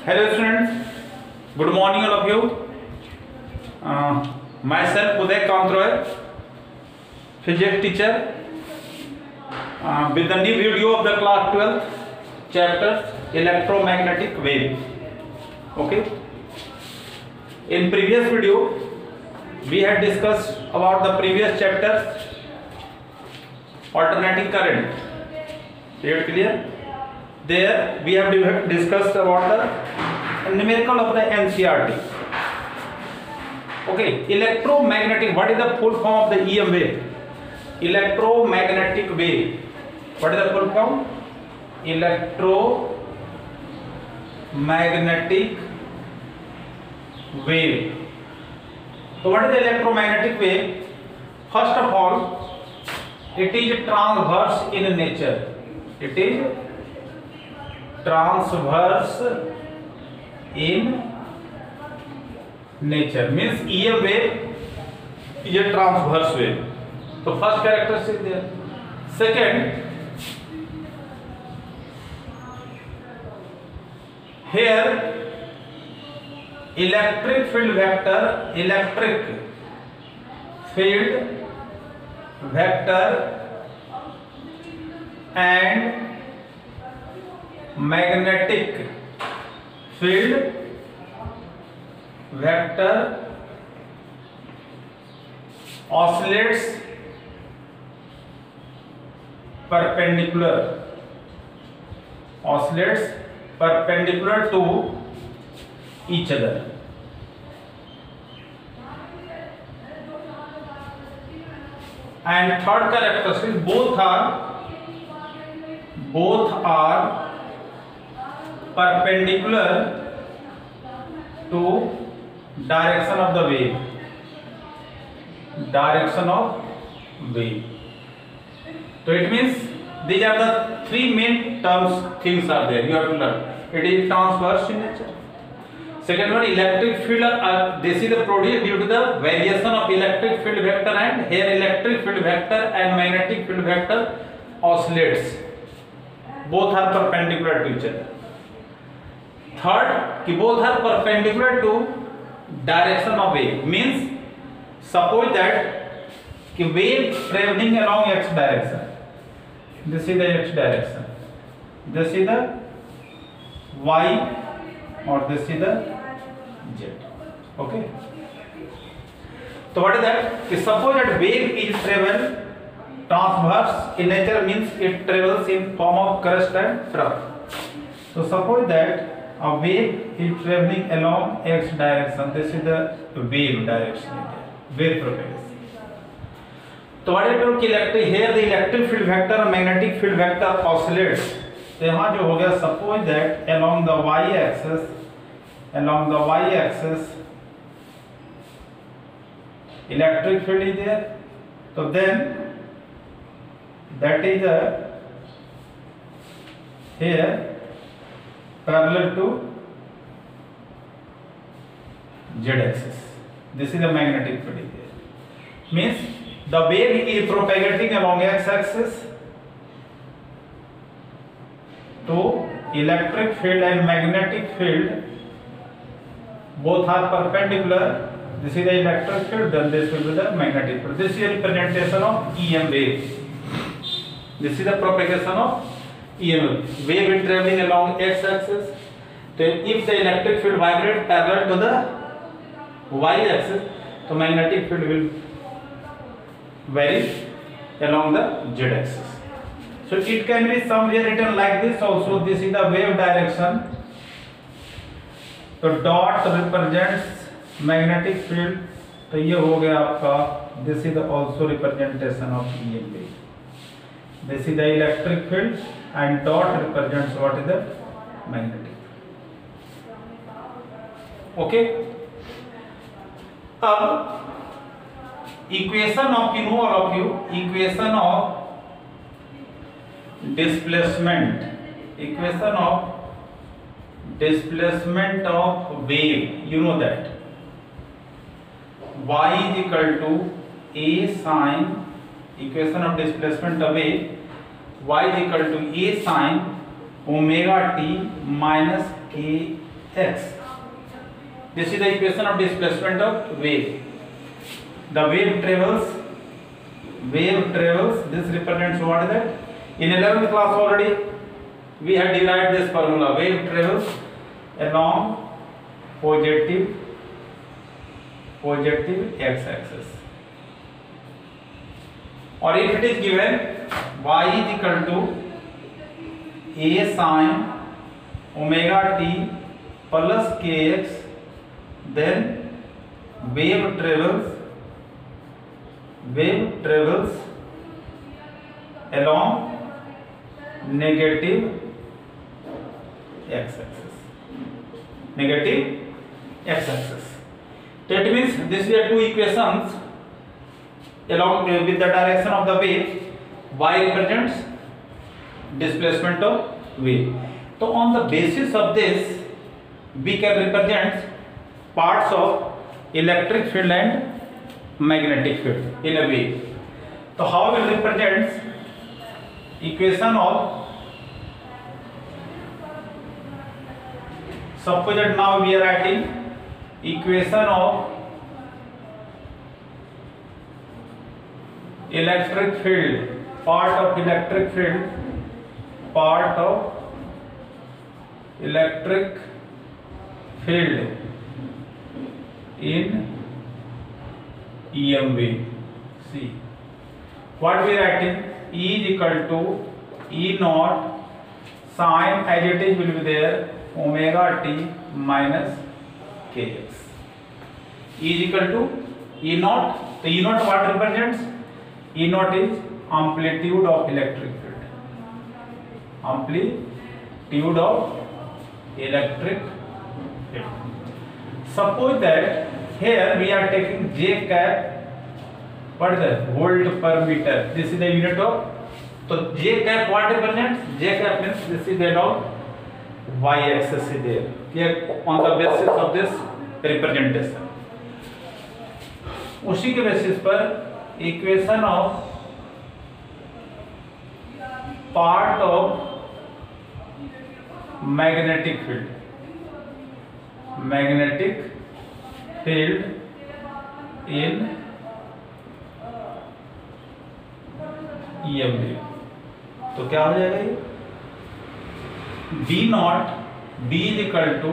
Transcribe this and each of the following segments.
Hello students, good morning all of you. Myself Uday Kantroy, physics teacher, with the new video of the class 12th chapter electromagnetic wave. Okay. In previous video we had discussed about the previous chapter alternating current. Clear? There we have discussed about the numerical of the NCERT. Okay, electromagnetic. What is the full form of the EM wave? Electromagnetic wave. What is the full form? Electromagnetic wave. So what is the electromagnetic wave? First of all, it is transverse in nature. It is transverse in nature, means EM wave is a transverse wave. So first characteristic there. Second, here electric field vector and magnetic field vector oscillates perpendicular to each other. And third characteristic, both are perpendicular to direction of the wave. So it means these are the three main things are there. You have to learn. It is transverse in nature. Second one, electric field. This is the produced due to the variation of electric field vector, and here electric field vector and magnetic field vector oscillates. Both are perpendicular to each other. Third, both are perpendicular to direction of wave. Means suppose that wave traveling along x direction. This is the x direction. This is the y, or this is the z. Okay. So what is that? Suppose that wave is travel transverse in nature, means it travels in form of crest and trough. So suppose that a wave is traveling along x direction. This is the wave direction, wave propagation. So what I told here the electric field vector and magnetic field vector oscillates. So यहाँ जो हो गया, suppose that along the y-axis electric field is there. So then that is here parallel to z-axis. This is the magnetic field here. Means the wave is propagating along x-axis. So electric field and magnetic field both are perpendicular. This is the electric field, then this will be the magnetic field. This is a representation of EM wave. This is the propagation of EM wave is traveling along x-axis. So if the electric field vibrates parallel to the y-axis, so magnetic field will vary along the z-axis. So it can be somewhere written like this also. This is the wave direction. So dot represents magnetic field. तो ये हो गया आपका. This is the also representation of EM wave. This is the electric field, and dot represents what is the magnetic field. Okay. अब equation of equation of displacement of wave. You know that y is equal to a sine equation of displacement of wave, y is equal to a sin omega t minus k x. This is the equation of displacement of wave. The wave travels, this represents what is that? In 11th class already we had derived this formula. Wave travels along positive x-axis. Or if it is given y is equal to a sin omega t plus kx, then wave travels along negative x-axis. That means these are two equations along with the direction of the wave. Y represents displacement of wave. So on the basis of this, we can represent parts of electric field and magnetic field in a wave. So how we represent equation of, suppose that now we are writing equation of electric field, part of electric field in EM wave. See what we are writing, E is equal to E naught sin, as it is will be there, omega t minus kx. E is equal to E naught. So E naught what represents? E naught is amplitude of electric field. Suppose that here we are taking J cap, what is that? Volt per meter. This is the unit of, so J cap what represents? J cap means this is the of y axis is there. Here on the basis of this representation, उसी के basis पर equation of part of magnetic field in EM wave, तो क्या हो जाएगा ये? D naught, D is equal to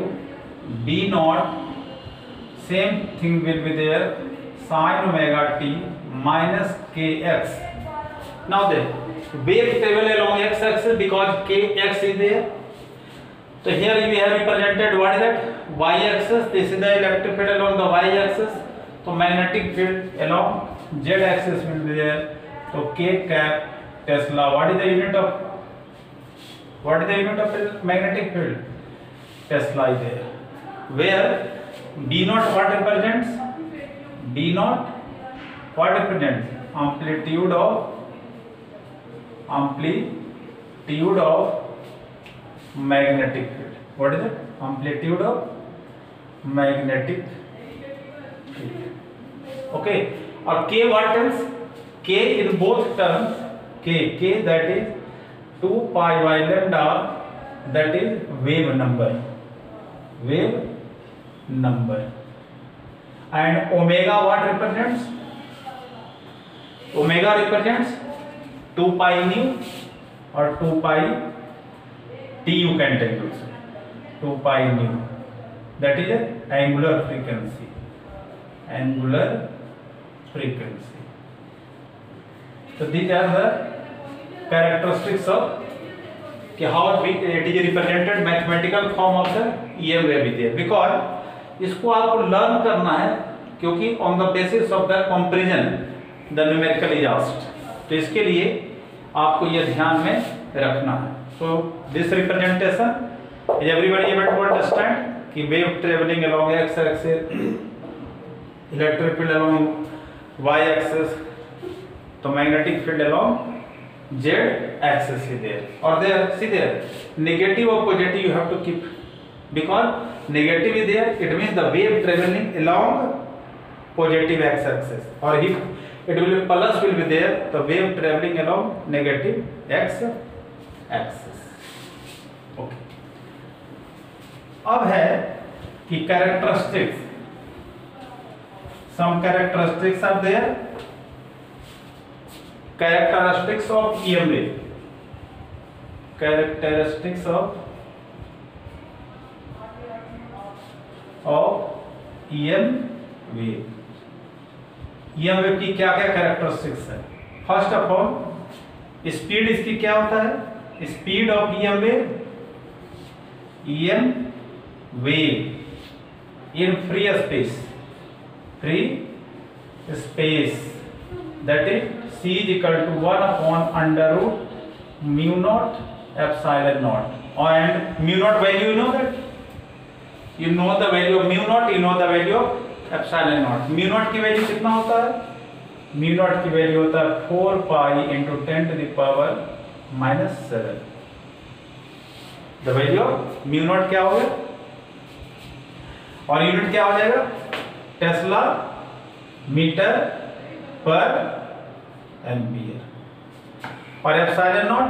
D naught, same thing will be there, sin omega t minus kx. Now then, wave travel along x-axis because kx is there. So here we have represented what is that? Y-axis. This is the electric field along the y-axis. So magnetic field along z-axis will be there. So k cap Tesla. What is the unit of magnetic field? Tesla is there. Where D naught what represents? D naught what represents? Amplitude of magnetic field. What is it? Amplitude of magnetic field. Okay. Or K what else? K in both terms. K that is 2 pi by lambda, that is wave number. And omega what represents? Omega represents 2 pi nu or 2 pi t, you can take also 2 pi nu, that is angular frequency. So these are the characteristics of how it is represented, mathematical form of the EM wave is there. Because इसको आपको learn करना है, क्योंकि on the basis of the comparison the numerical is asked. तो इसके लिए आपको ये ध्यान में रखना है. So this representation is everybody able to understand कि wave traveling along x-axis, electric field along y-axis, तो magnetic field along z-axis is there. Or there, see there, negative or positive you have to keep, because negative is there, it means the wave traveling along positive x-axis. Or if it will be plus will be there, the wave traveling along negative x-axis. Okay. अब है कि characteristics, some characteristics are there, characteristics of EM wave, characteristics of EM wave, EM wave की क्या क्या characteristics है? First of all speed इसकी क्या होता है? Speed of EM wave in free space, that is c is equal to 1 upon under root mu naught epsilon naught, and mu naught value you know that, you know the value of mu naught, you know the value of epsilon naught. mu naught की value कितना होता है? mu naught की value होता है 4 pi into 10 to the power -7. The value of mu naught क्या हो गया, और यूनिट क्या हो जाएगा? टेस्ला मीटर पर एम्पियर, और epsilon naught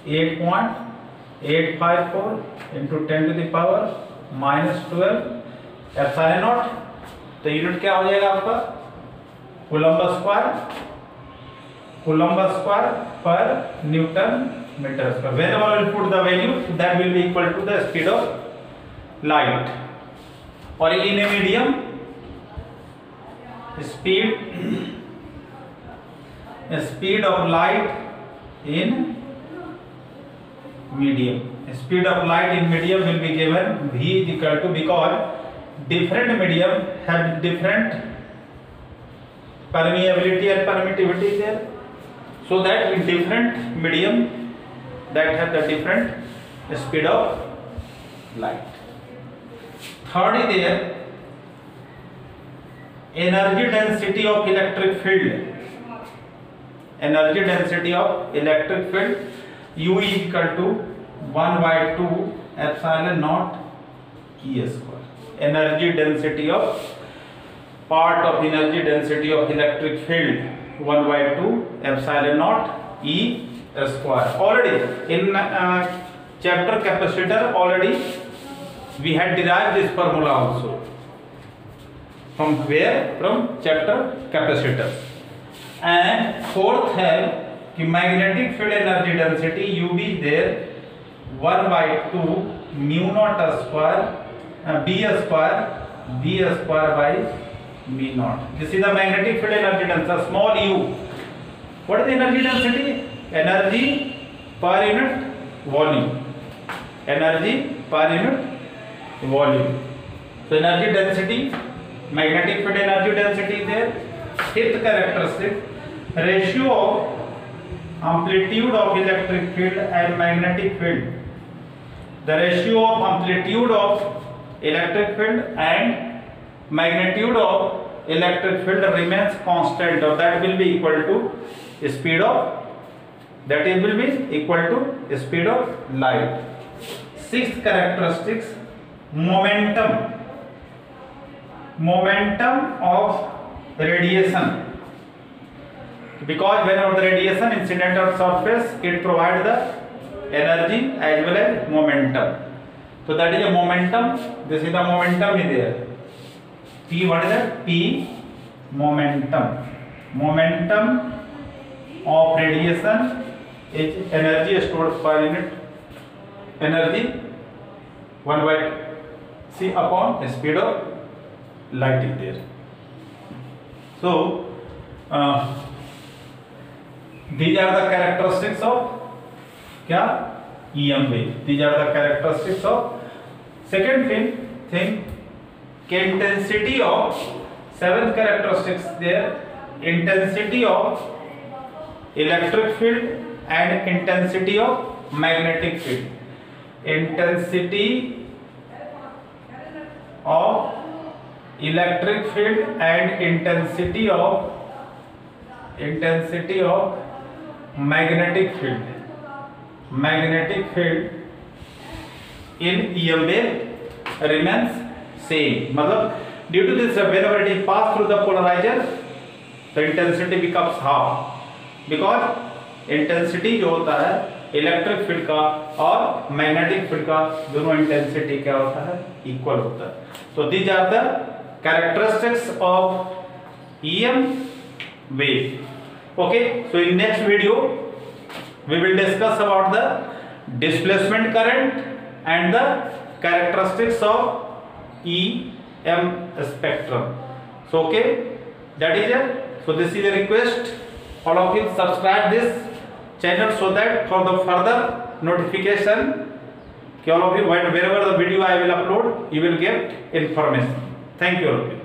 8.854 into 10 to the power -12 epsilon naught. तो यूनिट क्या हो जाएगा आपका? कूलम्ब स्क्वायर पर newton metre square. whenever we put the value, that will be equal to the speed of light. और in a medium, speed of light in medium, speed of light in medium will be given v is equal to, because different medium have different permeability and permittivity there, so that in different medium that have the different speed of light. Third is there energy density of electric field. Energy density of electric field, U is equal to 1/2 epsilon naught E square. Energy density of part of energy density of electric field 1/2 epsilon naught E square. Already in chapter capacitor, already we had derived this formula also. From where? From chapter capacitor. And fourth है कि magnetic field energy density UB there 1/2 mu naught square B square by B naught. This is the magnetic field energy density, small u. What is the energy density? Energy per unit volume. Energy per unit volume. So energy density, magnetic field energy density is there. Fifth characteristic, ratio of amplitude of electric field and magnetic field. The ratio of amplitude of electric field and magnitude of electric field remains constant, or that will be equal to speed of, that it will be equal to speed of light. Sixth characteristics, momentum of radiation, because whenever the radiation incident on surface, it provides the energy as well as momentum. So that is a momentum. This is the momentum is there. P, what is that? P, momentum. Momentum of radiation is energy stored per unit energy 1/c upon speed of light is there. So these are the characteristics of क्या? EM wave. These are the characteristics of. Second thing intensity of, seventh characteristics there, intensity of electric field and intensity of magnetic field. Intensity of electric field and intensity of magnetic field. Magnetic field in EM wave remains same. मतलब due to this, whenever it is passed through the polarizer, the intensity becomes half, because intensity जो होता है electric field का और magnetic field का दोनों intensity क्या होता है, इक्वल होता है। तो these are the characteristics of EM wave। Okay, so in next video we will discuss about the displacement current and the characteristics of EM spectrum. So okay, that is it. So this is a request, all of you subscribe this channel so that for the further notification, all of you wherever the video I will upload, you will get information. Thank you all of you.